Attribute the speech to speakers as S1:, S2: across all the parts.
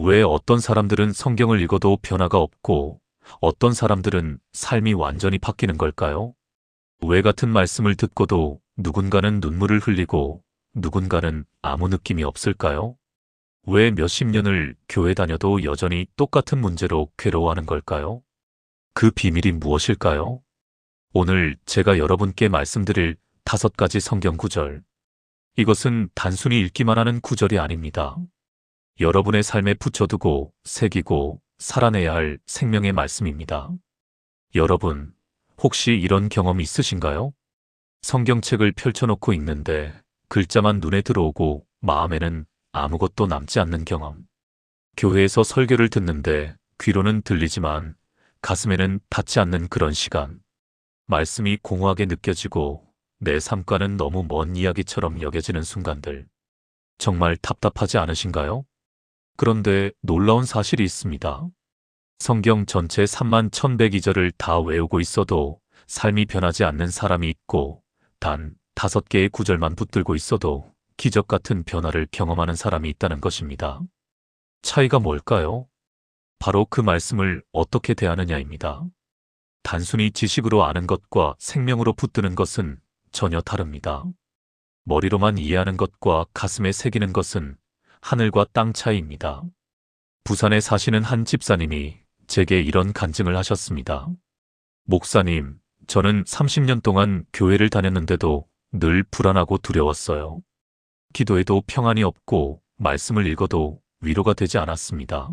S1: 왜 어떤 사람들은 성경을 읽어도 변화가 없고 어떤 사람들은 삶이 완전히 바뀌는 걸까요? 왜 같은 말씀을 듣고도 누군가는 눈물을 흘리고 누군가는 아무 느낌이 없을까요? 왜 몇십 년을 교회 다녀도 여전히 똑같은 문제로 괴로워하는 걸까요? 그 비밀이 무엇일까요? 오늘 제가 여러분께 말씀드릴 5가지 성경 구절. 이것은 단순히 읽기만 하는 구절이 아닙니다. 여러분의 삶에 붙여두고 새기고 살아내야 할 생명의 말씀입니다. 여러분, 혹시 이런 경험이 있으신가요? 성경책을 펼쳐놓고 읽는데 글자만 눈에 들어오고 마음에는 아무것도 남지 않는 경험. 교회에서 설교를 듣는데 귀로는 들리지만 가슴에는 닿지 않는 그런 시간. 말씀이 공허하게 느껴지고 내 삶과는 너무 먼 이야기처럼 여겨지는 순간들. 정말 답답하지 않으신가요? 그런데 놀라운 사실이 있습니다. 성경 전체 31,102절을 다 외우고 있어도 삶이 변하지 않는 사람이 있고 단 5개의 구절만 붙들고 있어도 기적 같은 변화를 경험하는 사람이 있다는 것입니다. 차이가 뭘까요? 바로 그 말씀을 어떻게 대하느냐입니다. 단순히 지식으로 아는 것과 생명으로 붙드는 것은 전혀 다릅니다. 머리로만 이해하는 것과 가슴에 새기는 것은 하늘과 땅 차이입니다. 부산에 사시는 한 집사님이 제게 이런 간증을 하셨습니다. 목사님, 저는 30년 동안 교회를 다녔는데도 늘 불안하고 두려웠어요. 기도해도 평안이 없고 말씀을 읽어도 위로가 되지 않았습니다.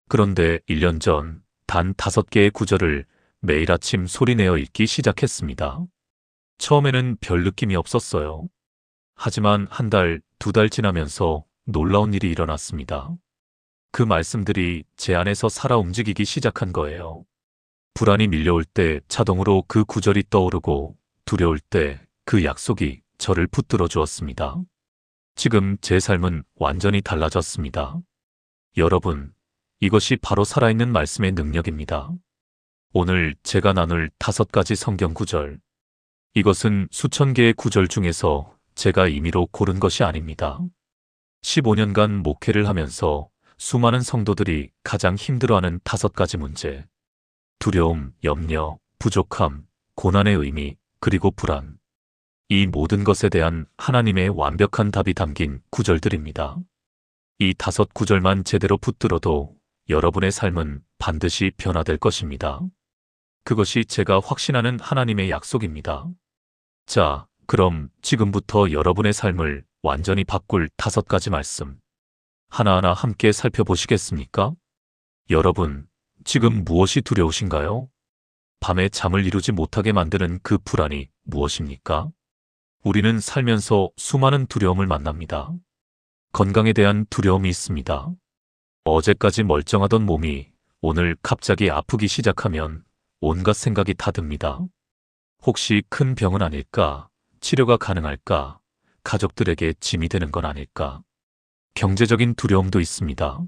S1: 그런데 1년 전 단 5개의 구절을 매일 아침 소리내어 읽기 시작했습니다. 처음에는 별 느낌이 없었어요. 하지만 1달, 2달 지나면서 놀라운 일이 일어났습니다. 그 말씀들이 제 안에서 살아 움직이기 시작한 거예요. 불안이 밀려올 때 자동으로 그 구절이 떠오르고 두려울 때 그 약속이 저를 붙들어 주었습니다. 지금 제 삶은 완전히 달라졌습니다. 여러분, 이것이 바로 살아있는 말씀의 능력입니다. 오늘 제가 나눌 5가지 성경 구절. 이것은 수천 개의 구절 중에서 제가 임의로 고른 것이 아닙니다. 15년간 목회를 하면서 수많은 성도들이 가장 힘들어하는 5가지 문제. 두려움, 염려, 부족함, 고난의 의미, 그리고 불안. 이 모든 것에 대한 하나님의 완벽한 답이 담긴 구절들입니다. 이 5구절만 제대로 붙들어도 여러분의 삶은 반드시 변화될 것입니다. 그것이 제가 확신하는 하나님의 약속입니다. 자, 그럼 지금부터 여러분의 삶을 완전히 바꿀 5가지 말씀. 하나하나 함께 살펴보시겠습니까? 여러분, 지금 무엇이 두려우신가요? 밤에 잠을 이루지 못하게 만드는 그 불안이 무엇입니까? 우리는 살면서 수많은 두려움을 만납니다. 건강에 대한 두려움이 있습니다. 어제까지 멀쩡하던 몸이 오늘 갑자기 아프기 시작하면 온갖 생각이 다 듭니다. 혹시 큰 병은 아닐까? 치료가 가능할까? 가족들에게 짐이 되는 건 아닐까? 경제적인 두려움도 있습니다.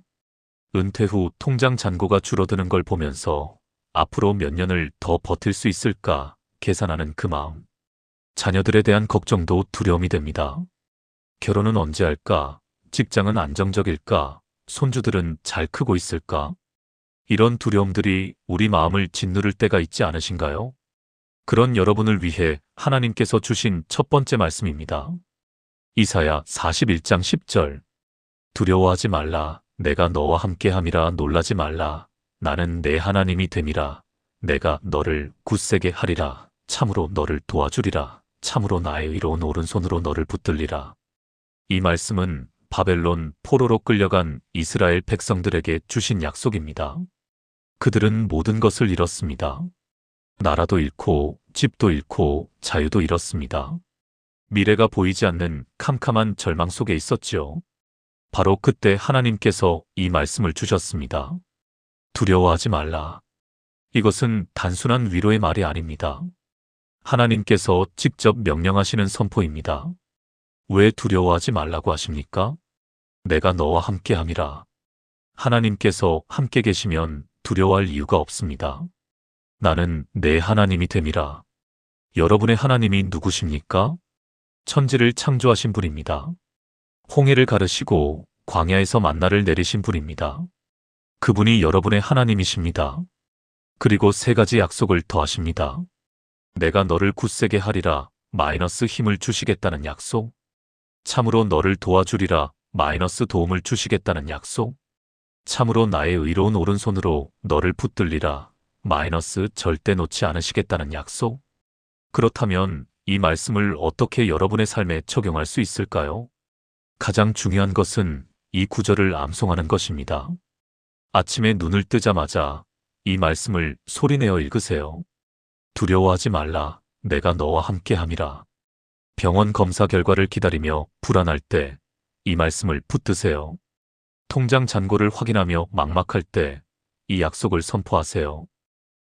S1: 은퇴 후 통장 잔고가 줄어드는 걸 보면서 앞으로 몇 년을 더 버틸 수 있을까 계산하는 그 마음. 자녀들에 대한 걱정도 두려움이 됩니다. 결혼은 언제 할까? 직장은 안정적일까? 손주들은 잘 크고 있을까? 이런 두려움들이 우리 마음을 짓누를 때가 있지 않으신가요? 그런 여러분을 위해 하나님께서 주신 첫 번째 말씀입니다. 이사야 41장 10절. 두려워하지 말라. 내가 너와 함께함이라. 놀라지 말라. 나는 내 하나님이 됨이라. 내가 너를 굳세게 하리라. 참으로 너를 도와주리라. 참으로 나의 의로운 오른손으로 너를 붙들리라. 이 말씀은 바벨론 포로로 끌려간 이스라엘 백성들에게 주신 약속입니다. 그들은 모든 것을 잃었습니다. 나라도 잃고 집도 잃고 자유도 잃었습니다. 미래가 보이지 않는 캄캄한 절망 속에 있었지요. 바로 그때 하나님께서 이 말씀을 주셨습니다. 두려워하지 말라. 이것은 단순한 위로의 말이 아닙니다. 하나님께서 직접 명령하시는 선포입니다. 왜 두려워하지 말라고 하십니까? 내가 너와 함께함이라. 하나님께서 함께 계시면 두려워할 이유가 없습니다. 나는 내 하나님이 됨이라. 여러분의 하나님이 누구십니까? 천지를 창조하신 분입니다. 홍해를 가르시고 광야에서 만나를 내리신 분입니다. 그분이 여러분의 하나님이십니다. 그리고 세 가지 약속을 더하십니다. 내가 너를 굳세게 하리라 마이너스 힘을 주시겠다는 약속. 참으로 너를 도와주리라 마이너스 도움을 주시겠다는 약속. 참으로 나의 의로운 오른손으로 너를 붙들리라 마이너스 절대 놓지 않으시겠다는 약속. 그렇다면 이 말씀을 어떻게 여러분의 삶에 적용할 수 있을까요? 가장 중요한 것은 이 구절을 암송하는 것입니다. 아침에 눈을 뜨자마자 이 말씀을 소리내어 읽으세요. 두려워하지 말라. 내가 너와 함께함이라. 병원 검사 결과를 기다리며 불안할 때 이 말씀을 붙드세요. 통장 잔고를 확인하며 막막할 때 이 약속을 선포하세요.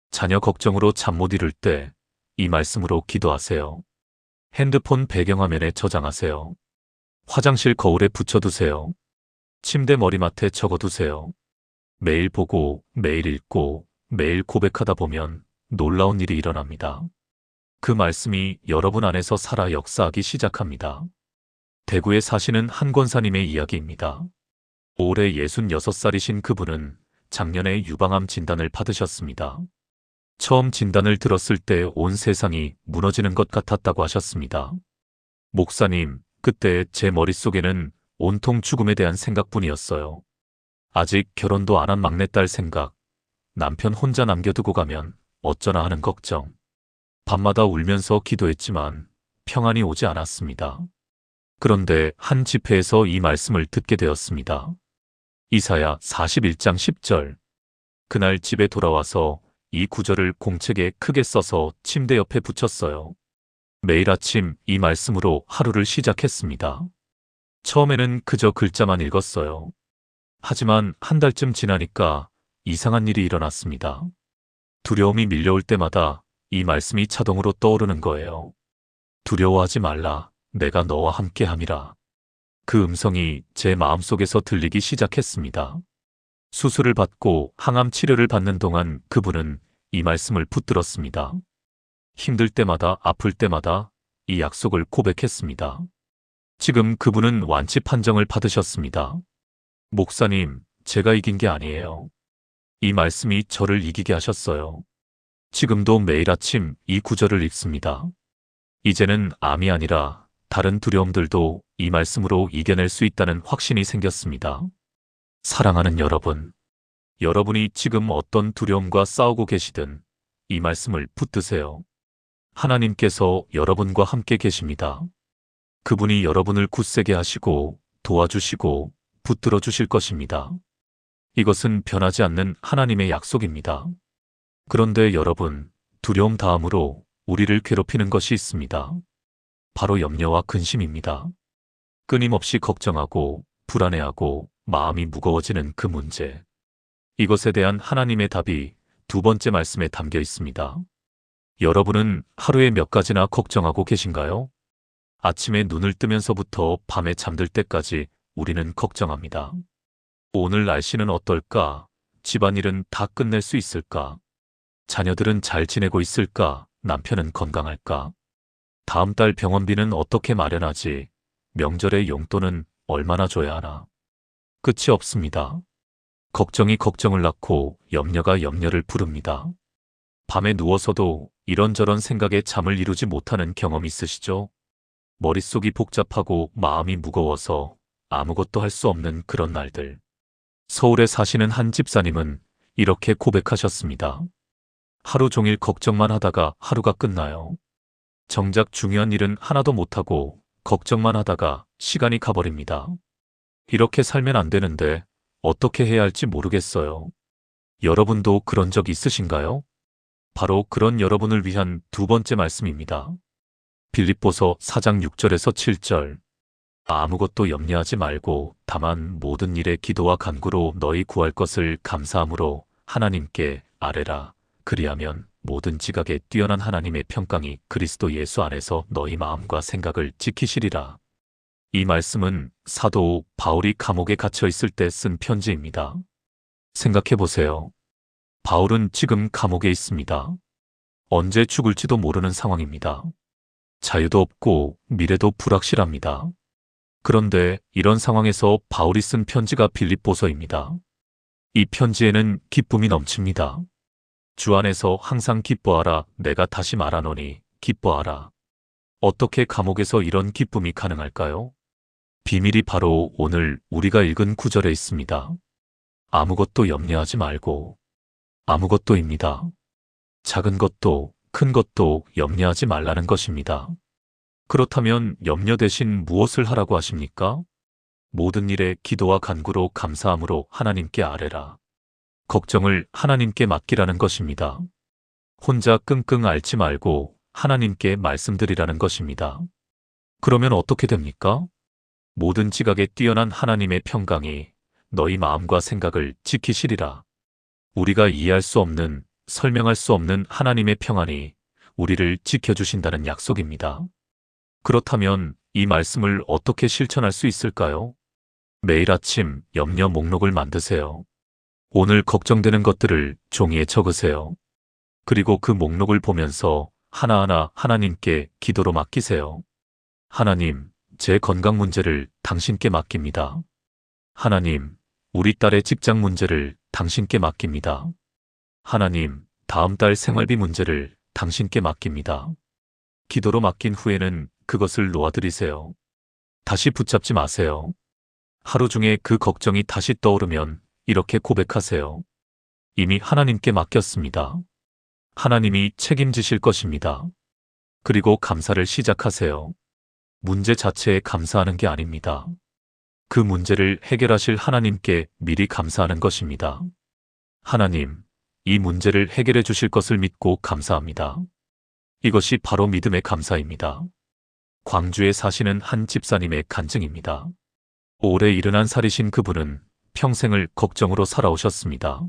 S1: 자녀 걱정으로 잠 못 이룰 때 이 말씀으로 기도하세요. 핸드폰 배경화면에 저장하세요. 화장실 거울에 붙여두세요. 침대 머리맡에 적어두세요. 매일 보고, 매일 읽고, 매일 고백하다 보면 놀라운 일이 일어납니다. 그 말씀이 여러분 안에서 살아 역사하기 시작합니다. 대구에 사시는 한 권사님의 이야기입니다. 올해 66살이신 그분은 작년에 유방암 진단을 받으셨습니다. 처음 진단을 들었을 때 온 세상이 무너지는 것 같았다고 하셨습니다. 목사님, 그때 제 머릿속에는 온통 죽음에 대한 생각뿐이었어요. 아직 결혼도 안 한 막내딸 생각, 남편 혼자 남겨두고 가면 어쩌나 하는 걱정. 밤마다 울면서 기도했지만 평안이 오지 않았습니다. 그런데 한 집회에서 이 말씀을 듣게 되었습니다. 이사야 41장 10절. 그날 집에 돌아와서 이 구절을 공책에 크게 써서 침대 옆에 붙였어요. 매일 아침 이 말씀으로 하루를 시작했습니다. 처음에는 그저 글자만 읽었어요. 하지만 한 달쯤 지나니까 이상한 일이 일어났습니다. 두려움이 밀려올 때마다 이 말씀이 자동으로 떠오르는 거예요. 두려워하지 말라. 내가 너와 함께함이라. 그 음성이 제 마음속에서 들리기 시작했습니다. 수술을 받고 항암 치료를 받는 동안 그분은 이 말씀을 붙들었습니다. 힘들 때마다 아플 때마다 이 약속을 고백했습니다. 지금 그분은 완치 판정을 받으셨습니다. 목사님, 제가 이긴 게 아니에요. 이 말씀이 저를 이기게 하셨어요. 지금도 매일 아침 이 구절을 읽습니다. 이제는 암이 아니라 다른 두려움들도 이 말씀으로 이겨낼 수 있다는 확신이 생겼습니다. 사랑하는 여러분, 여러분이 지금 어떤 두려움과 싸우고 계시든 이 말씀을 붙드세요. 하나님께서 여러분과 함께 계십니다. 그분이 여러분을 굳세게 하시고 도와주시고 붙들어 주실 것입니다. 이것은 변하지 않는 하나님의 약속입니다. 그런데 여러분, 두려움 다음으로 우리를 괴롭히는 것이 있습니다. 바로 염려와 근심입니다. 끊임없이 걱정하고 불안해하고 마음이 무거워지는 그 문제. 이것에 대한 하나님의 답이 두 번째 말씀에 담겨 있습니다. 여러분은 하루에 몇 가지나 걱정하고 계신가요? 아침에 눈을 뜨면서부터 밤에 잠들 때까지 우리는 걱정합니다. 오늘 날씨는 어떨까? 집안일은 다 끝낼 수 있을까? 자녀들은 잘 지내고 있을까? 남편은 건강할까? 다음 달 병원비는 어떻게 마련하지? 명절에 용돈은 얼마나 줘야 하나? 끝이 없습니다. 걱정이 걱정을 낳고 염려가 염려를 부릅니다. 밤에 누워서도 이런저런 생각에 잠을 이루지 못하는 경험 있으시죠? 머릿속이 복잡하고 마음이 무거워서 아무것도 할 수 없는 그런 날들. 서울에 사시는 한 집사님은 이렇게 고백하셨습니다. 하루 종일 걱정만 하다가 하루가 끝나요. 정작 중요한 일은 하나도 못하고 걱정만 하다가 시간이 가버립니다. 이렇게 살면 안 되는데 어떻게 해야 할지 모르겠어요. 여러분도 그런 적 있으신가요? 바로 그런 여러분을 위한 두 번째 말씀입니다. 빌립보서 4장 6절에서 7절. 아무것도 염려하지 말고 다만 모든 일에 기도와 간구로 너희 구할 것을 감사함으로 하나님께 아뢰라. 그리하면 모든 지각에 뛰어난 하나님의 평강이 그리스도 예수 안에서 너희 마음과 생각을 지키시리라. 이 말씀은 사도 바울이 감옥에 갇혀 있을 때 쓴 편지입니다. 생각해 보세요. 바울은 지금 감옥에 있습니다. 언제 죽을지도 모르는 상황입니다. 자유도 없고 미래도 불확실합니다. 그런데 이런 상황에서 바울이 쓴 편지가 빌립보서입니다. 이 편지에는 기쁨이 넘칩니다. 주 안에서 항상 기뻐하라. 내가 다시 말하노니 기뻐하라. 어떻게 감옥에서 이런 기쁨이 가능할까요? 비밀이 바로 오늘 우리가 읽은 구절에 있습니다. 아무것도 염려하지 말고. 아무것도입니다. 작은 것도 큰 것도 염려하지 말라는 것입니다. 그렇다면 염려 대신 무엇을 하라고 하십니까? 모든 일에 기도와 간구로 감사함으로 하나님께 아뢰라. 걱정을 하나님께 맡기라는 것입니다. 혼자 끙끙 앓지 말고 하나님께 말씀드리라는 것입니다. 그러면 어떻게 됩니까? 모든 지각에 뛰어난 하나님의 평강이 너희 마음과 생각을 지키시리라. 우리가 이해할 수 없는, 설명할 수 없는 하나님의 평안이 우리를 지켜주신다는 약속입니다. 그렇다면 이 말씀을 어떻게 실천할 수 있을까요? 매일 아침 염려 목록을 만드세요. 오늘 걱정되는 것들을 종이에 적으세요. 그리고 그 목록을 보면서 하나하나 하나님께 기도로 맡기세요. 하나님, 제 건강 문제를 당신께 맡깁니다. 하나님, 우리 딸의 직장 문제를 당신께 맡깁니다. 하나님, 다음 달 생활비 문제를 당신께 맡깁니다. 기도로 맡긴 후에는 그것을 놓아드리세요. 다시 붙잡지 마세요. 하루 중에 그 걱정이 다시 떠오르면 이렇게 고백하세요. 이미 하나님께 맡겼습니다. 하나님이 책임지실 것입니다. 그리고 감사를 시작하세요. 문제 자체에 감사하는 게 아닙니다. 그 문제를 해결하실 하나님께 미리 감사하는 것입니다. 하나님, 이 문제를 해결해 주실 것을 믿고 감사합니다. 이것이 바로 믿음의 감사입니다. 광주에 사시는 한 집사님의 간증입니다. 올해 71살이신 그분은 평생을 걱정으로 살아오셨습니다.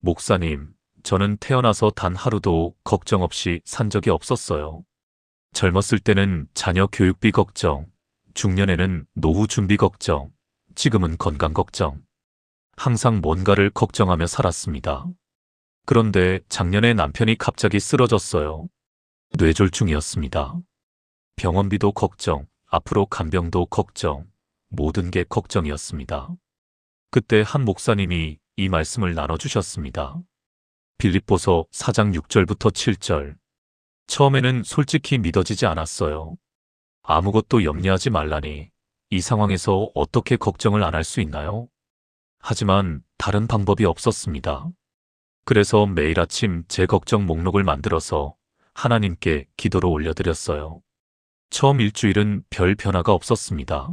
S1: 목사님, 저는 태어나서 단 하루도 걱정 없이 산 적이 없었어요. 젊었을 때는 자녀 교육비 걱정, 중년에는 노후 준비 걱정, 지금은 건강 걱정. 항상 뭔가를 걱정하며 살았습니다. 그런데 작년에 남편이 갑자기 쓰러졌어요. 뇌졸중이었습니다. 병원비도 걱정, 앞으로 간병도 걱정, 모든 게 걱정이었습니다. 그때 한 목사님이 이 말씀을 나눠주셨습니다. 빌립보서 4장 6절부터 7절. 처음에는 솔직히 믿어지지 않았어요. 아무것도 염려하지 말라니 이 상황에서 어떻게 걱정을 안 할 수 있나요? 하지만 다른 방법이 없었습니다. 그래서 매일 아침 제 걱정 목록을 만들어서 하나님께 기도로 올려드렸어요. 처음 일주일은 별 변화가 없었습니다.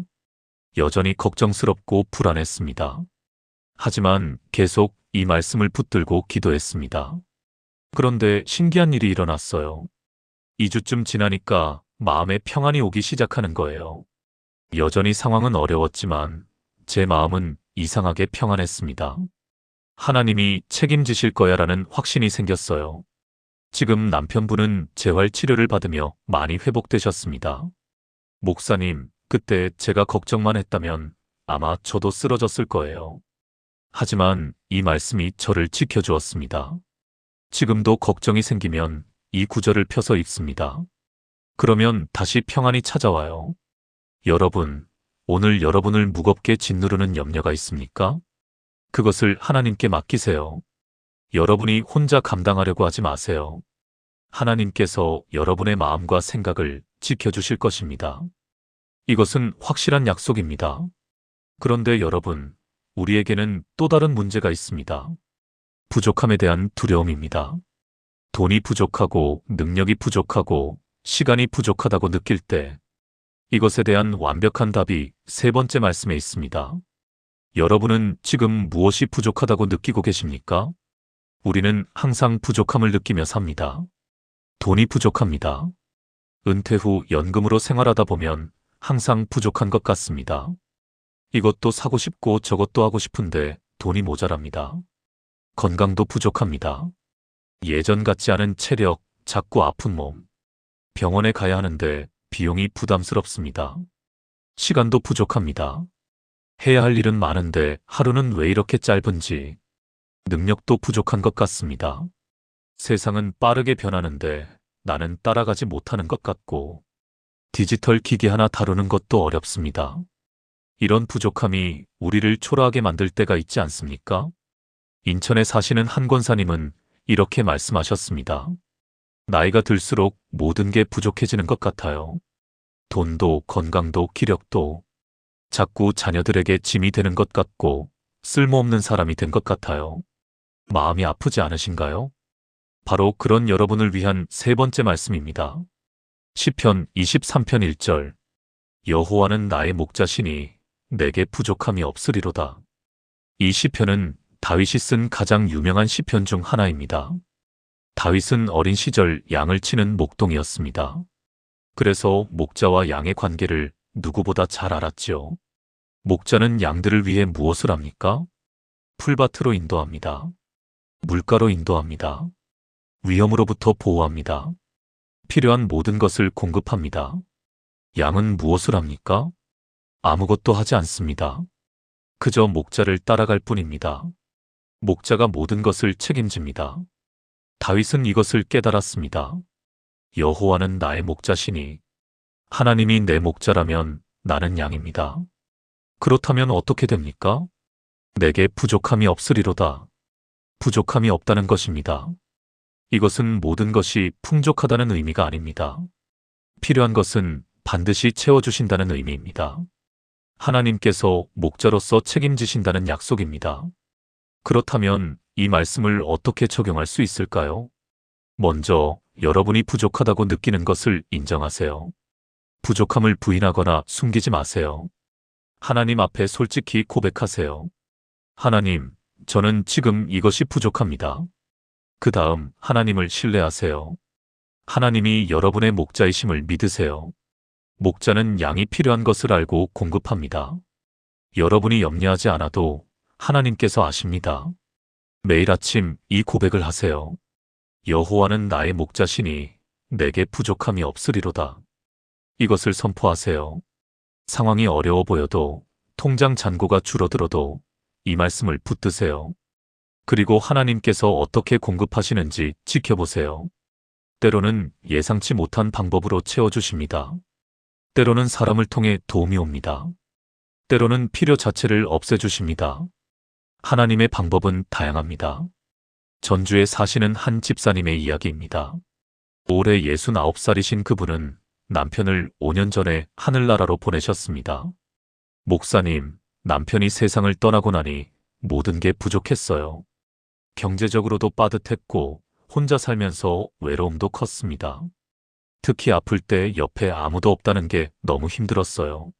S1: 여전히 걱정스럽고 불안했습니다. 하지만 계속 이 말씀을 붙들고 기도했습니다. 그런데 신기한 일이 일어났어요. 2주쯤 지나니까 마음에 평안이 오기 시작하는 거예요. 여전히 상황은 어려웠지만 제 마음은 이상하게 평안했습니다. 하나님이 책임지실 거야라는 확신이 생겼어요. 지금 남편분은 재활 치료를 받으며 많이 회복되셨습니다. 목사님, 그때 제가 걱정만 했다면 아마 저도 쓰러졌을 거예요. 하지만 이 말씀이 저를 지켜주었습니다. 지금도 걱정이 생기면 이 구절을 펴서 읽습니다. 그러면 다시 평안이 찾아와요. 여러분, 오늘 여러분을 무겁게 짓누르는 염려가 있습니까? 그것을 하나님께 맡기세요. 여러분이 혼자 감당하려고 하지 마세요. 하나님께서 여러분의 마음과 생각을 지켜주실 것입니다. 이것은 확실한 약속입니다. 그런데 여러분, 우리에게는 또 다른 문제가 있습니다. 부족함에 대한 두려움입니다. 돈이 부족하고 능력이 부족하고 시간이 부족하다고 느낄 때 이것에 대한 완벽한 답이 세 번째 말씀에 있습니다. 여러분은 지금 무엇이 부족하다고 느끼고 계십니까? 우리는 항상 부족함을 느끼며 삽니다. 돈이 부족합니다. 은퇴 후 연금으로 생활하다 보면 항상 부족한 것 같습니다. 이것도 사고 싶고 저것도 하고 싶은데 돈이 모자랍니다. 건강도 부족합니다. 예전 같지 않은 체력, 자꾸 아픈 몸. 병원에 가야 하는데 비용이 부담스럽습니다. 시간도 부족합니다. 해야 할 일은 많은데 하루는 왜 이렇게 짧은지. 능력도 부족한 것 같습니다. 세상은 빠르게 변하는데 나는 따라가지 못하는 것 같고 디지털 기기 하나 다루는 것도 어렵습니다. 이런 부족함이 우리를 초라하게 만들 때가 있지 않습니까? 인천에 사시는 한 권사님은 이렇게 말씀하셨습니다. 나이가 들수록 모든 게 부족해지는 것 같아요. 돈도 건강도 기력도 자꾸 자녀들에게 짐이 되는 것 같고 쓸모없는 사람이 된 것 같아요. 마음이 아프지 않으신가요? 바로 그런 여러분을 위한 세 번째 말씀입니다. 시편 23편 1절. 여호와는 나의 목자시니 내게 부족함이 없으리로다. 이 시편은 다윗이 쓴 가장 유명한 시편 중 하나입니다. 다윗은 어린 시절 양을 치는 목동이었습니다. 그래서 목자와 양의 관계를 누구보다 잘 알았지요. 목자는 양들을 위해 무엇을 합니까? 풀밭으로 인도합니다. 물가로 인도합니다. 위험으로부터 보호합니다. 필요한 모든 것을 공급합니다. 양은 무엇을 합니까? 아무것도 하지 않습니다. 그저 목자를 따라갈 뿐입니다. 목자가 모든 것을 책임집니다. 다윗은 이것을 깨달았습니다. 여호와는 나의 목자시니 하나님이 내 목자라면 나는 양입니다. 그렇다면 어떻게 됩니까? 내게 부족함이 없으리로다. 부족함이 없다는 것입니다. 이것은 모든 것이 풍족하다는 의미가 아닙니다. 필요한 것은 반드시 채워주신다는 의미입니다. 하나님께서 목자로서 책임지신다는 약속입니다. 그렇다면 이 말씀을 어떻게 적용할 수 있을까요? 먼저 여러분이 부족하다고 느끼는 것을 인정하세요. 부족함을 부인하거나 숨기지 마세요. 하나님 앞에 솔직히 고백하세요. 하나님, 저는 지금 이것이 부족합니다. 그 다음 하나님을 신뢰하세요. 하나님이 여러분의 목자이심을 믿으세요. 목자는 양이 필요한 것을 알고 공급합니다. 여러분이 염려하지 않아도 하나님께서 아십니다. 매일 아침 이 고백을 하세요. 여호와는 나의 목자시니 내게 부족함이 없으리로다. 이것을 선포하세요. 상황이 어려워 보여도 통장 잔고가 줄어들어도 이 말씀을 붙드세요. 그리고 하나님께서 어떻게 공급하시는지 지켜보세요. 때로는 예상치 못한 방법으로 채워주십니다. 때로는 사람을 통해 도움이 옵니다. 때로는 필요 자체를 없애주십니다. 하나님의 방법은 다양합니다. 전주에 사시는 한 집사님의 이야기입니다. 올해 69살이신 그분은 남편을 5년 전에 하늘나라로 보내셨습니다. 목사님, 남편이 세상을 떠나고 나니 모든 게 부족했어요. 경제적으로도 빠듯했고 혼자 살면서 외로움도 컸습니다. 특히 아플 때 옆에 아무도 없다는 게 너무 힘들었어요.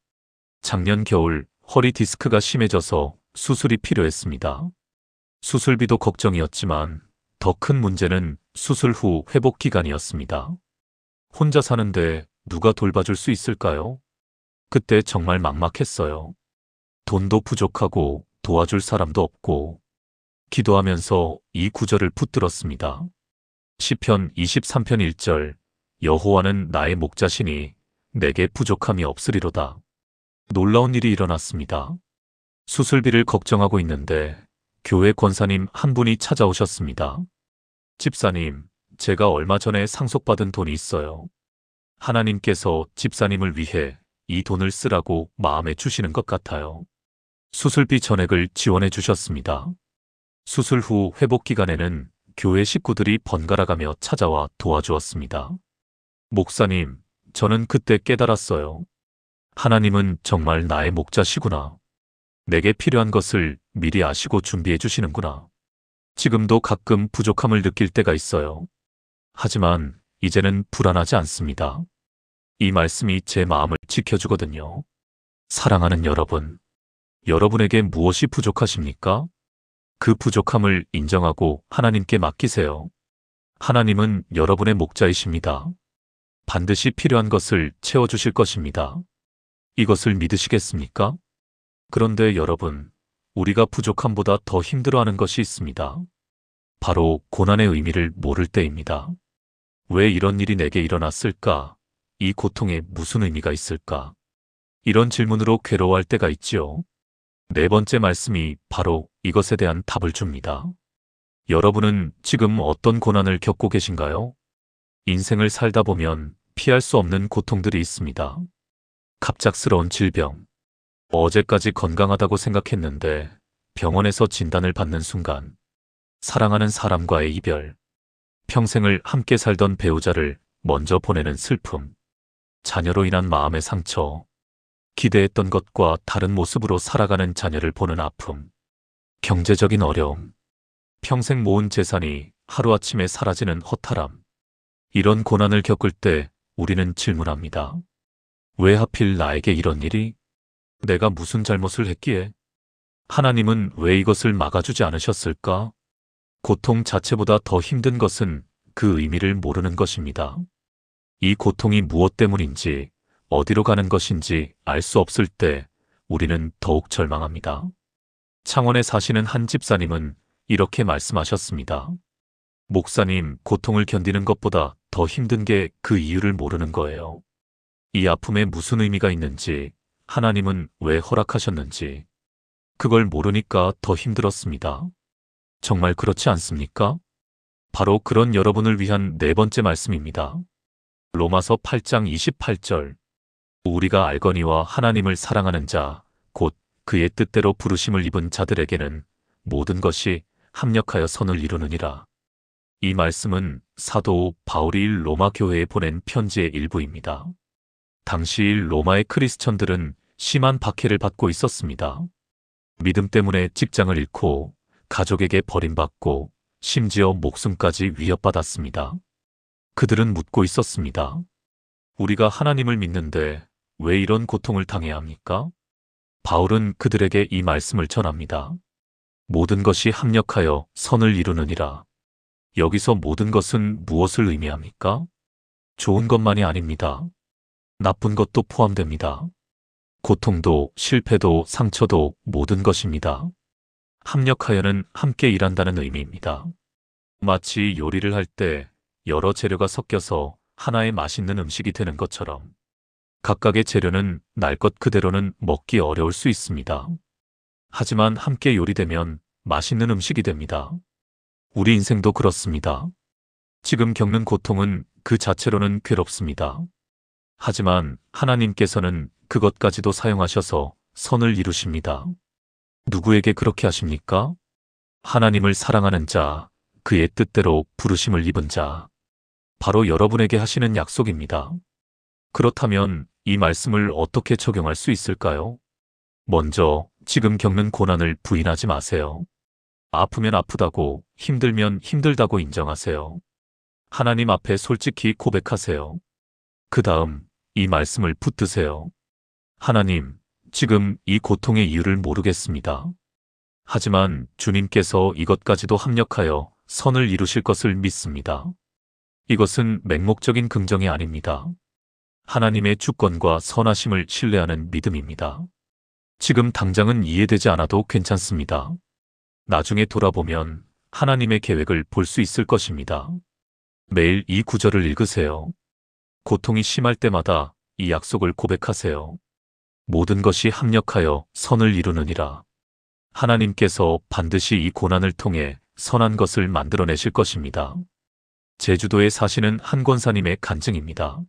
S1: 작년 겨울 허리 디스크가 심해져서 수술이 필요했습니다. 수술비도 걱정이었지만 더 큰 문제는 수술 후 회복 기간이었습니다. 혼자 사는데 누가 돌봐줄 수 있을까요? 그때 정말 막막했어요. 돈도 부족하고 도와줄 사람도 없고 기도하면서 이 구절을 붙들었습니다. 시편 23편 1절. 여호와는 나의 목자시니 내게 부족함이 없으리로다. 놀라운 일이 일어났습니다. 수술비를 걱정하고 있는데 교회 권사님 한 분이 찾아오셨습니다. 집사님, 제가 얼마 전에 상속받은 돈이 있어요. 하나님께서 집사님을 위해 이 돈을 쓰라고 마음에 주시는 것 같아요. 수술비 전액을 지원해 주셨습니다. 수술 후 회복 기간에는 교회 식구들이 번갈아가며 찾아와 도와주었습니다. 목사님, 저는 그때 깨달았어요. 하나님은 정말 나의 목자시구나. 내게 필요한 것을 미리 아시고 준비해 주시는구나. 지금도 가끔 부족함을 느낄 때가 있어요. 하지만 이제는 불안하지 않습니다. 이 말씀이 제 마음을 지켜주거든요. 사랑하는 여러분, 여러분에게 무엇이 부족하십니까? 그 부족함을 인정하고 하나님께 맡기세요. 하나님은 여러분의 목자이십니다. 반드시 필요한 것을 채워주실 것입니다. 이것을 믿으시겠습니까? 그런데 여러분, 우리가 부족함보다 더 힘들어하는 것이 있습니다. 바로 고난의 의미를 모를 때입니다. 왜 이런 일이 내게 일어났을까? 이 고통에 무슨 의미가 있을까? 이런 질문으로 괴로워할 때가 있지요. 네 번째 말씀이 바로 이것에 대한 답을 줍니다. 여러분은 지금 어떤 고난을 겪고 계신가요? 인생을 살다 보면 피할 수 없는 고통들이 있습니다. 갑작스러운 질병, 어제까지 건강하다고 생각했는데 병원에서 진단을 받는 순간 사랑하는 사람과의 이별, 평생을 함께 살던 배우자를 먼저 보내는 슬픔, 자녀로 인한 마음의 상처, 기대했던 것과 다른 모습으로 살아가는 자녀를 보는 아픔, 경제적인 어려움, 평생 모은 재산이 하루아침에 사라지는 허탈함. 이런 고난을 겪을 때 우리는 질문합니다. 왜 하필 나에게 이런 일이? 내가 무슨 잘못을 했기에? 하나님은 왜 이것을 막아주지 않으셨을까? 고통 자체보다 더 힘든 것은 그 의미를 모르는 것입니다. 이 고통이 무엇 때문인지, 어디로 가는 것인지 알 수 없을 때 우리는 더욱 절망합니다. 창원에 사시는 한 집사님은 이렇게 말씀하셨습니다. 목사님, 고통을 견디는 것보다 더 힘든 게 그 이유를 모르는 거예요. 이 아픔에 무슨 의미가 있는지, 하나님은 왜 허락하셨는지, 그걸 모르니까 더 힘들었습니다. 정말 그렇지 않습니까? 바로 그런 여러분을 위한 네 번째 말씀입니다. 로마서 8장 28절. 우리가 알거니와 하나님을 사랑하는 자, 곧 그의 뜻대로 부르심을 입은 자들에게는 모든 것이 합력하여 선을 이루느니라. 이 말씀은 사도 바울이 로마 교회에 보낸 편지의 일부입니다. 당시 로마의 크리스천들은 심한 박해를 받고 있었습니다. 믿음 때문에 직장을 잃고 가족에게 버림받고 심지어 목숨까지 위협받았습니다. 그들은 묻고 있었습니다. 우리가 하나님을 믿는데 왜 이런 고통을 당해야 합니까? 바울은 그들에게 이 말씀을 전합니다. 모든 것이 합력하여 선을 이루느니라. 여기서 모든 것은 무엇을 의미합니까? 좋은 것만이 아닙니다. 나쁜 것도 포함됩니다. 고통도 실패도 상처도 모든 것입니다. 합력하여는 함께 일한다는 의미입니다. 마치 요리를 할 때 여러 재료가 섞여서 하나의 맛있는 음식이 되는 것처럼 각각의 재료는 날 것 그대로는 먹기 어려울 수 있습니다. 하지만 함께 요리되면 맛있는 음식이 됩니다. 우리 인생도 그렇습니다. 지금 겪는 고통은 그 자체로는 괴롭습니다. 하지만 하나님께서는 그것까지도 사용하셔서 선을 이루십니다. 누구에게 그렇게 하십니까? 하나님을 사랑하는 자, 그의 뜻대로 부르심을 입은 자. 바로 여러분에게 하시는 약속입니다. 그렇다면 이 말씀을 어떻게 적용할 수 있을까요? 먼저 지금 겪는 고난을 부인하지 마세요. 아프면 아프다고, 힘들면 힘들다고 인정하세요. 하나님 앞에 솔직히 고백하세요. 그 다음 이 말씀을 붙드세요. 하나님, 지금 이 고통의 이유를 모르겠습니다. 하지만 주님께서 이것까지도 합력하여 선을 이루실 것을 믿습니다. 이것은 맹목적인 긍정이 아닙니다. 하나님의 주권과 선하심을 신뢰하는 믿음입니다. 지금 당장은 이해되지 않아도 괜찮습니다. 나중에 돌아보면 하나님의 계획을 볼 수 있을 것입니다. 매일 이 구절을 읽으세요. 고통이 심할 때마다 이 약속을 고백하세요. 모든 것이 합력하여 선을 이루느니라. 하나님께서 반드시 이 고난을 통해 선한 것을 만들어내실 것입니다. 제주도에 사시는 한 권사님의 간증입니다.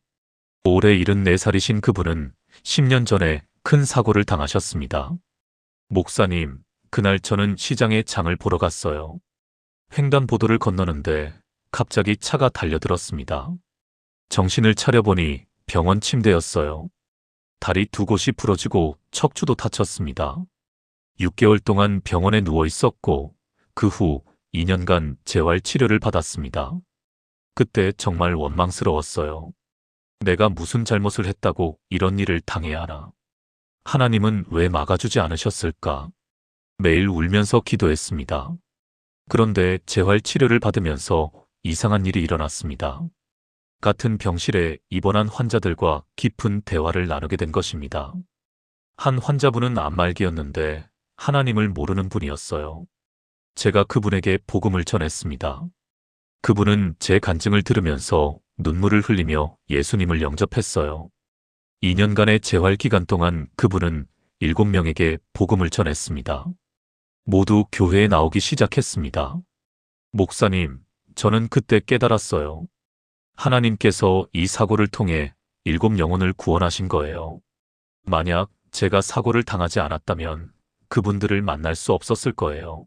S1: 올해 74살이신 그분은 10년 전에 큰 사고를 당하셨습니다. 목사님, 그날 저는 시장에 장을 보러 갔어요. 횡단보도를 건너는데 갑자기 차가 달려들었습니다. 정신을 차려보니 병원 침대였어요. 다리 두 곳이 부러지고 척추도 다쳤습니다. 6개월 동안 병원에 누워 있었고 그 후 2년간 재활 치료를 받았습니다. 그때 정말 원망스러웠어요. 내가 무슨 잘못을 했다고 이런 일을 당해야 하나? 하나님은 왜 막아주지 않으셨을까? 매일 울면서 기도했습니다. 그런데 재활 치료를 받으면서 이상한 일이 일어났습니다. 같은 병실에 입원한 환자들과 깊은 대화를 나누게 된 것입니다. 한 환자분은 안말기였는데 하나님을 모르는 분이었어요. 제가 그분에게 복음을 전했습니다. 그분은 제 간증을 들으면서 눈물을 흘리며 예수님을 영접했어요. 2년간의 재활 기간 동안 그분은 7명에게 복음을 전했습니다. 모두 교회에 나오기 시작했습니다. 목사님, 저는 그때 깨달았어요. 하나님께서 이 사고를 통해 7 영혼을 구원하신 거예요. 만약 제가 사고를 당하지 않았다면 그분들을 만날 수 없었을 거예요.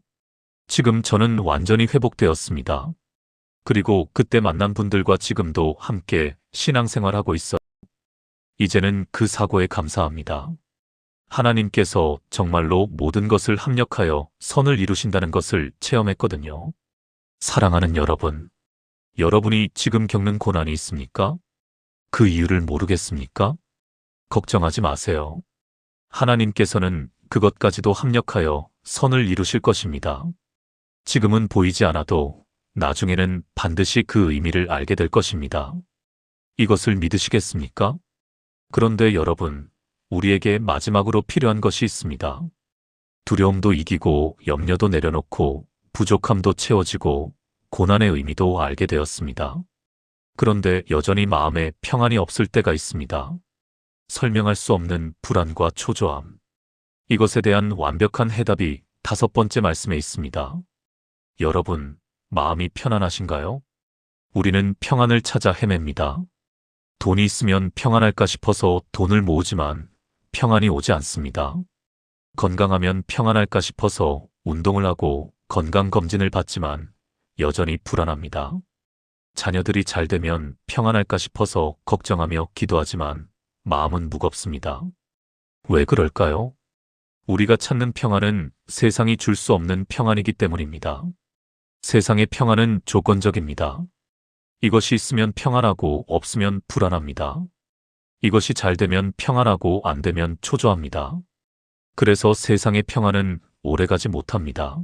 S1: 지금 저는 완전히 회복되었습니다. 그리고 그때 만난 분들과 지금도 함께 신앙생활하고 있어요. 이제는 그 사고에 감사합니다. 하나님께서 정말로 모든 것을 합력하여 선을 이루신다는 것을 체험했거든요. 사랑하는 여러분, 여러분이 지금 겪는 고난이 있습니까? 그 이유를 모르겠습니까? 걱정하지 마세요. 하나님께서는 그것까지도 합력하여 선을 이루실 것입니다. 지금은 보이지 않아도 나중에는 반드시 그 의미를 알게 될 것입니다. 이것을 믿으시겠습니까? 그런데 여러분, 우리에게 마지막으로 필요한 것이 있습니다. 두려움도 이기고 염려도 내려놓고 부족함도 채워지고 고난의 의미도 알게 되었습니다. 그런데 여전히 마음에 평안이 없을 때가 있습니다. 설명할 수 없는 불안과 초조함. 이것에 대한 완벽한 해답이 5번째 말씀에 있습니다. 여러분, 마음이 편안하신가요? 우리는 평안을 찾아 헤맵니다. 돈이 있으면 평안할까 싶어서 돈을 모으지만 평안이 오지 않습니다. 건강하면 평안할까 싶어서 운동을 하고 건강검진을 받지만 여전히 불안합니다. 자녀들이 잘 되면 평안할까 싶어서 걱정하며 기도하지만 마음은 무겁습니다. 왜 그럴까요? 우리가 찾는 평안은 세상이 줄 수 없는 평안이기 때문입니다. 세상의 평안은 조건적입니다. 이것이 있으면 평안하고 없으면 불안합니다. 이것이 잘 되면 평안하고 안 되면 초조합니다. 그래서 세상의 평안은 오래가지 못합니다.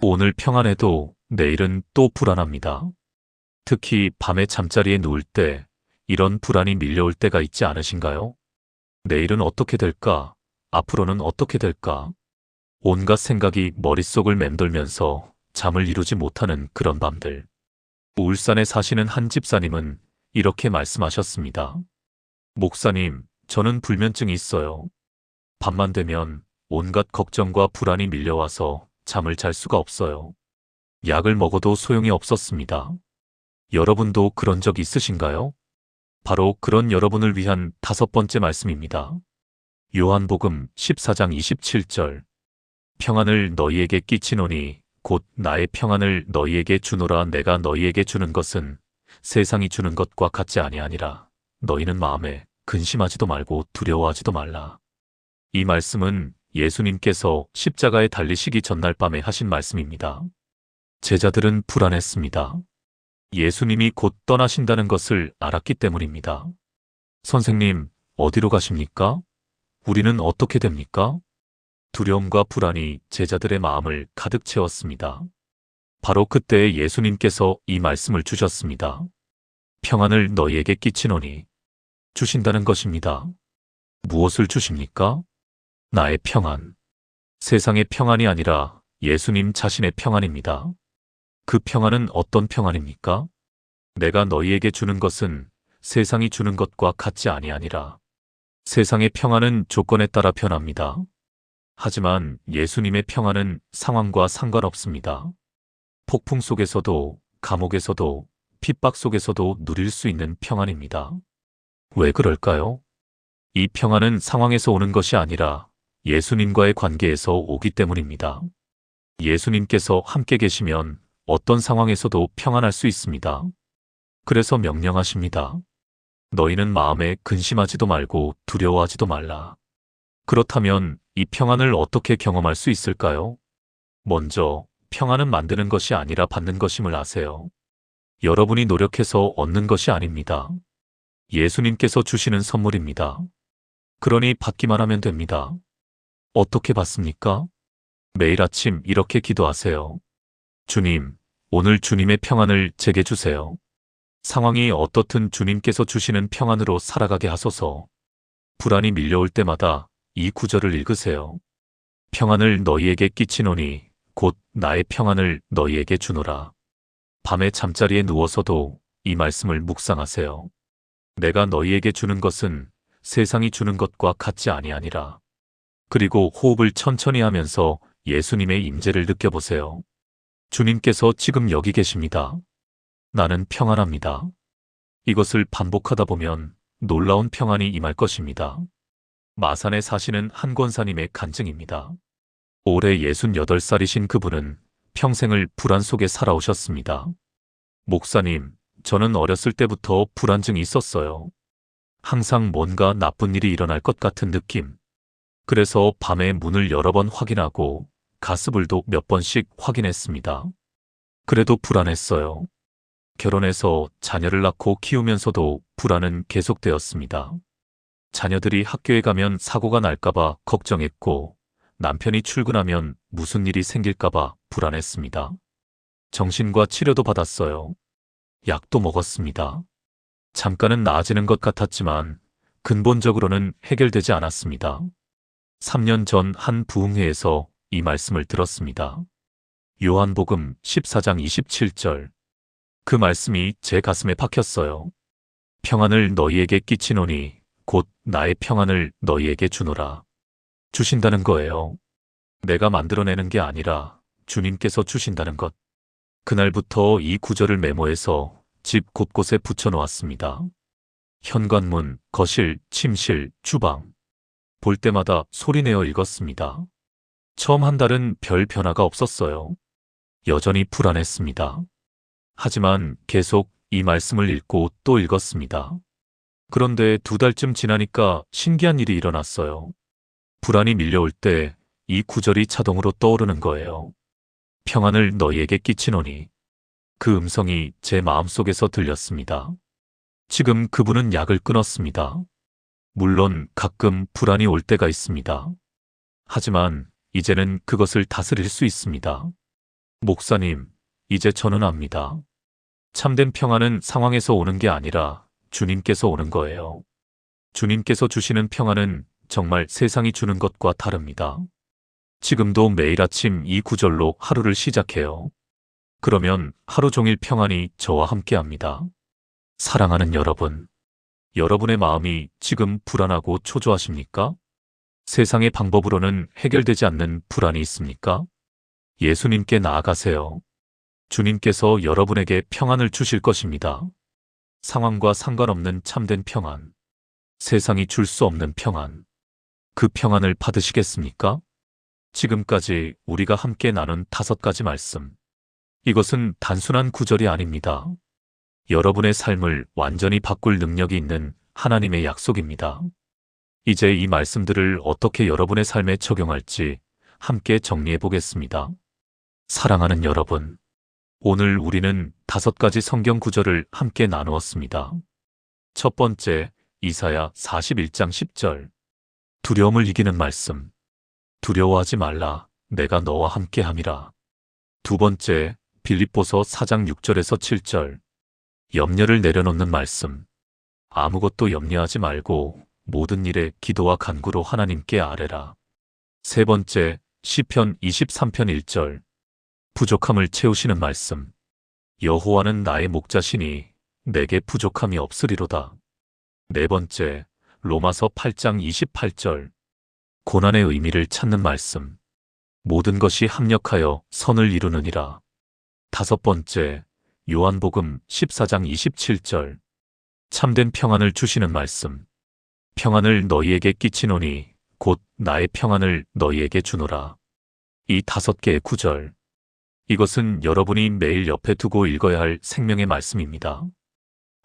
S1: 오늘 평안해도 내일은 또 불안합니다. 특히 밤에 잠자리에 누울 때 이런 불안이 밀려올 때가 있지 않으신가요? 내일은 어떻게 될까? 앞으로는 어떻게 될까? 온갖 생각이 머릿속을 맴돌면서 잠을 이루지 못하는 그런 밤들. 울산에 사시는 한 집사님은 이렇게 말씀하셨습니다. 목사님, 저는 불면증이 있어요. 밤만 되면 온갖 걱정과 불안이 밀려와서 잠을 잘 수가 없어요. 약을 먹어도 소용이 없었습니다. 여러분도 그런 적 있으신가요? 바로 그런 여러분을 위한 5번째 말씀입니다. 요한복음 14장 27절. 평안을 너희에게 끼치노니 곧 나의 평안을 너희에게 주노라. 내가 너희에게 주는 것은 세상이 주는 것과 같지 아니하니라. 너희는 마음에 근심하지도 말고 두려워하지도 말라. 이 말씀은 예수님께서 십자가에 달리시기 전날 밤에 하신 말씀입니다. 제자들은 불안했습니다. 예수님이 곧 떠나신다는 것을 알았기 때문입니다. 선생님, 어디로 가십니까? 우리는 어떻게 됩니까? 두려움과 불안이 제자들의 마음을 가득 채웠습니다. 바로 그때 예수님께서 이 말씀을 주셨습니다. 평안을 너희에게 끼치노니 주신다는 것입니다. 무엇을 주십니까? 나의 평안. 세상의 평안이 아니라 예수님 자신의 평안입니다. 그 평안은 어떤 평안입니까? 내가 너희에게 주는 것은 세상이 주는 것과 같지 아니하니라. 세상의 평안은 조건에 따라 변합니다. 하지만 예수님의 평안은 상황과 상관없습니다. 폭풍 속에서도, 감옥에서도, 핍박 속에서도 누릴 수 있는 평안입니다. 왜 그럴까요? 이 평안은 상황에서 오는 것이 아니라 예수님과의 관계에서 오기 때문입니다. 예수님께서 함께 계시면 어떤 상황에서도 평안할 수 있습니다. 그래서 명령하십니다. 너희는 마음에 근심하지도 말고 두려워하지도 말라. 그렇다면 이 평안을 어떻게 경험할 수 있을까요? 먼저 평안은 만드는 것이 아니라 받는 것임을 아세요. 여러분이 노력해서 얻는 것이 아닙니다. 예수님께서 주시는 선물입니다. 그러니 받기만 하면 됩니다. 어떻게 받습니까? 매일 아침 이렇게 기도하세요. 주님, 오늘 주님의 평안을 제게 주세요. 상황이 어떻든 주님께서 주시는 평안으로 살아가게 하소서. 불안이 밀려올 때마다 이 구절을 읽으세요. 평안을 너희에게 끼치노니 곧 나의 평안을 너희에게 주노라. 밤에 잠자리에 누워서도 이 말씀을 묵상하세요. 내가 너희에게 주는 것은 세상이 주는 것과 같지 아니하니라. 그리고 호흡을 천천히 하면서 예수님의 임재를 느껴보세요. 주님께서 지금 여기 계십니다. 나는 평안합니다. 이것을 반복하다 보면 놀라운 평안이 임할 것입니다. 마산에 사시는 한 권사님의 간증입니다. 올해 68살이신 그분은 평생을 불안 속에 살아오셨습니다. 목사님, 저는 어렸을 때부터 불안증이 있었어요. 항상 뭔가 나쁜 일이 일어날 것 같은 느낌. 그래서 밤에 문을 여러 번 확인하고 가스불도 몇 번씩 확인했습니다. 그래도 불안했어요. 결혼해서 자녀를 낳고 키우면서도 불안은 계속되었습니다. 자녀들이 학교에 가면 사고가 날까봐 걱정했고 남편이 출근하면 무슨 일이 생길까봐 불안했습니다. 정신과 치료도 받았어요. 약도 먹었습니다. 잠깐은 나아지는 것 같았지만 근본적으로는 해결되지 않았습니다. 3년 전 한 부흥회에서 이 말씀을 들었습니다. 요한복음 14장 27절. 그 말씀이 제 가슴에 박혔어요. 평안을 너희에게 끼치노니 곧 나의 평안을 너희에게 주노라. 주신다는 거예요. 내가 만들어내는 게 아니라 주님께서 주신다는 것. 그날부터 이 구절을 메모해서 집 곳곳에 붙여놓았습니다. 현관문, 거실, 침실, 주방. 볼 때마다 소리내어 읽었습니다. 처음 한 달은 별 변화가 없었어요. 여전히 불안했습니다. 하지만 계속 이 말씀을 읽고 또 읽었습니다. 그런데 2달쯤 지나니까 신기한 일이 일어났어요. 불안이 밀려올 때 이 구절이 자동으로 떠오르는 거예요. 평안을 너희에게 끼치노니. 그 음성이 제 마음속에서 들렸습니다. 지금 그분은 약을 끊었습니다. 물론 가끔 불안이 올 때가 있습니다. 하지만 이제는 그것을 다스릴 수 있습니다. 목사님, 이제 저는 압니다. 참된 평안은 상황에서 오는 게 아니라 주님께서 오는 거예요. 주님께서 주시는 평안은 정말 세상이 주는 것과 다릅니다. 지금도 매일 아침 이 구절로 하루를 시작해요. 그러면 하루 종일 평안이 저와 함께합니다. 사랑하는 여러분, 여러분의 마음이 지금 불안하고 초조하십니까? 세상의 방법으로는 해결되지 않는 불안이 있습니까? 예수님께 나아가세요. 주님께서 여러분에게 평안을 주실 것입니다. 상황과 상관없는 참된 평안. 세상이 줄 수 없는 평안. 그 평안을 받으시겠습니까? 지금까지 우리가 함께 나눈 5가지 말씀. 이것은 단순한 구절이 아닙니다. 여러분의 삶을 완전히 바꿀 능력이 있는 하나님의 약속입니다. 이제 이 말씀들을 어떻게 여러분의 삶에 적용할지 함께 정리해 보겠습니다. 사랑하는 여러분, 오늘 우리는 5가지 성경 구절을 함께 나누었습니다. 첫 번째, 이사야 41장 10절. 두려움을 이기는 말씀. 두려워하지 말라. 내가 너와 함께함이라. 두 번째, 빌립보서 4장 6절에서 7절. 염려를 내려놓는 말씀. 아무것도 염려하지 말고 모든 일에 기도와 간구로 하나님께 아뢰라. 세 번째, 시편 23편 1절. 부족함을 채우시는 말씀. 여호와는 나의 목자시니 내게 부족함이 없으리로다. 네 번째, 로마서 8장 28절. 고난의 의미를 찾는 말씀. 모든 것이 합력하여 선을 이루느니라. 다섯 번째, 요한복음 14장 27절. 참된 평안을 주시는 말씀. 평안을 너희에게 끼치노니 곧 나의 평안을 너희에게 주노라. 이 5개의 구절. 이것은 여러분이 매일 옆에 두고 읽어야 할 생명의 말씀입니다.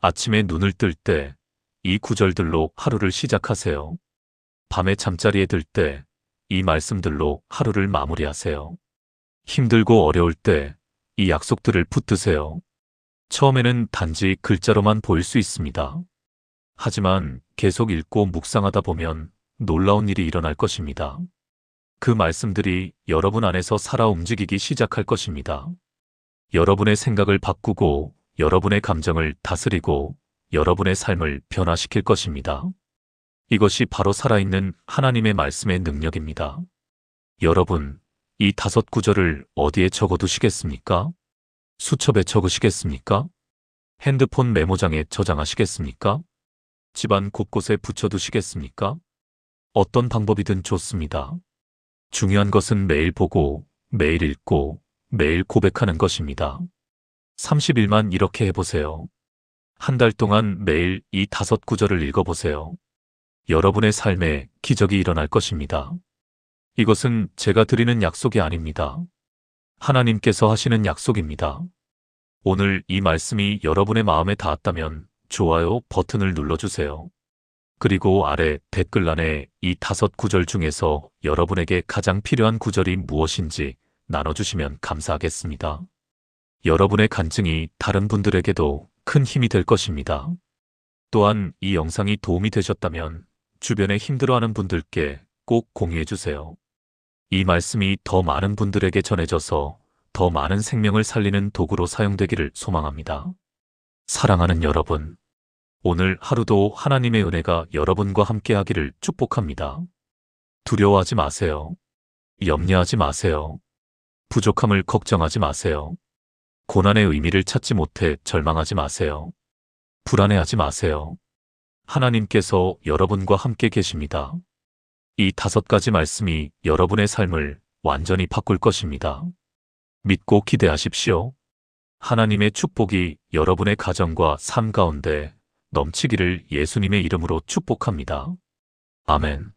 S1: 아침에 눈을 뜰 때 이 구절들로 하루를 시작하세요. 밤에 잠자리에 들 때 이 말씀들로 하루를 마무리하세요. 힘들고 어려울 때 이 약속들을 붙드세요. 처음에는 단지 글자로만 보일 수 있습니다. 하지만 계속 읽고 묵상하다 보면 놀라운 일이 일어날 것입니다. 그 말씀들이 여러분 안에서 살아 움직이기 시작할 것입니다. 여러분의 생각을 바꾸고 여러분의 감정을 다스리고 여러분의 삶을 변화시킬 것입니다. 이것이 바로 살아있는 하나님의 말씀의 능력입니다. 여러분, 이 5구절을 어디에 적어두시겠습니까? 수첩에 적으시겠습니까? 핸드폰 메모장에 저장하시겠습니까? 집안 곳곳에 붙여두시겠습니까? 어떤 방법이든 좋습니다. 중요한 것은 매일 보고, 매일 읽고, 매일 고백하는 것입니다. 30일만 이렇게 해보세요. 한 달 동안 매일 이 5구절을 읽어보세요. 여러분의 삶에 기적이 일어날 것입니다. 이것은 제가 드리는 약속이 아닙니다. 하나님께서 하시는 약속입니다. 오늘 이 말씀이 여러분의 마음에 닿았다면 좋아요 버튼을 눌러주세요. 그리고 아래 댓글란에 이 5구절 중에서 여러분에게 가장 필요한 구절이 무엇인지 나눠주시면 감사하겠습니다. 여러분의 간증이 다른 분들에게도 큰 힘이 될 것입니다. 또한 이 영상이 도움이 되셨다면 주변에 힘들어하는 분들께 꼭 공유해주세요. 이 말씀이 더 많은 분들에게 전해져서 더 많은 생명을 살리는 도구로 사용되기를 소망합니다. 사랑하는 여러분, 오늘 하루도 하나님의 은혜가 여러분과 함께하기를 축복합니다. 두려워하지 마세요. 염려하지 마세요. 부족함을 걱정하지 마세요. 고난의 의미를 찾지 못해 절망하지 마세요. 불안해하지 마세요. 하나님께서 여러분과 함께 계십니다. 이 5가지 말씀이 여러분의 삶을 완전히 바꿀 것입니다. 믿고 기대하십시오. 하나님의 축복이 여러분의 가정과 삶 가운데 넘치기를 예수님의 이름으로 축복합니다. 아멘.